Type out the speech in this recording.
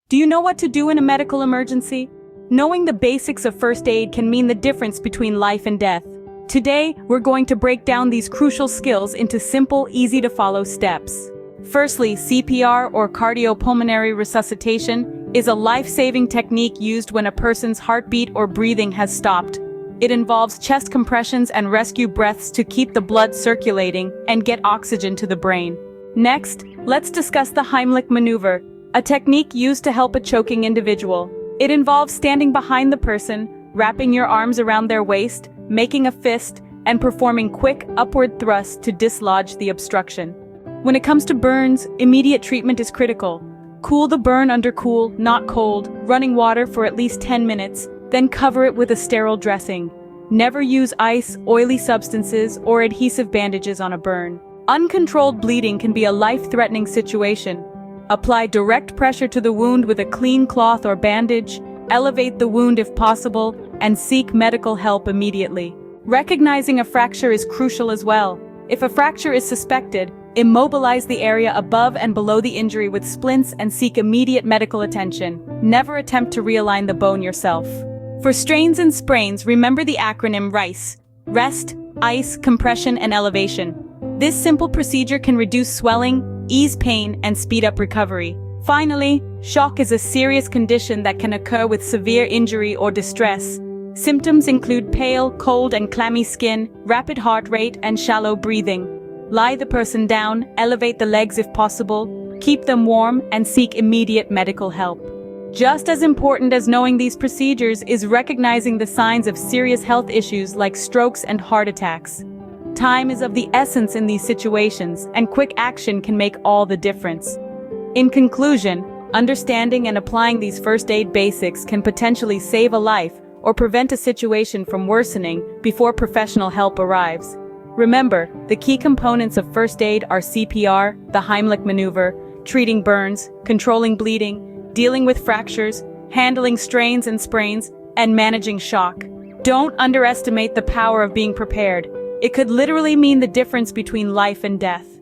Do you know what to do in a medical emergency? Knowing the basics of first aid can mean the difference between life and death. Today, we're going to break down these crucial skills into simple, easy-to-follow steps. Firstly, CPR or Cardiopulmonary Resuscitation is a life-saving technique used when a person's heartbeat or breathing has stopped. It involves chest compressions and rescue breaths to keep the blood circulating and get oxygen to the brain. Next, let's discuss the Heimlich Maneuver, a technique used to help a choking individual. It involves standing behind the person, wrapping your arms around their waist, making a fist, and performing quick upward thrusts to dislodge the obstruction. When it comes to burns, immediate treatment is critical. Cool the burn under cool, not cold, running water for at least 10 minutes, then cover it with a sterile dressing. Never use ice, oily substances, or adhesive bandages on a burn. Uncontrolled bleeding can be a life-threatening situation. Apply direct pressure to the wound with a clean cloth or bandage, elevate the wound if possible, and seek medical help immediately. Recognizing a fracture is crucial as well. If a fracture is suspected, immobilize the area above and below the injury with splints and seek immediate medical attention. Never attempt to realign the bone yourself. For strains and sprains, remember the acronym RICE: rest, ice, compression, and elevation. This simple procedure can reduce swelling, ease pain, and speed up recovery. Finally, shock is a serious condition that can occur with severe injury or distress. Symptoms include pale, cold, and clammy skin, rapid heart rate, and shallow breathing. Lie the person down, elevate the legs if possible, keep them warm, and seek immediate medical help. Just as important as knowing these procedures is recognizing the signs of serious health issues like strokes and heart attacks. Time is of the essence in these situations, and quick action can make all the difference. In conclusion, understanding and applying these first aid basics can potentially save a life or prevent a situation from worsening before professional help arrives. Remember, the key components of first aid are CPR, the Heimlich Maneuver, treating burns, controlling bleeding, dealing with fractures, handling strains and sprains, and managing shock. Don't underestimate the power of being prepared. It could literally mean the difference between life and death.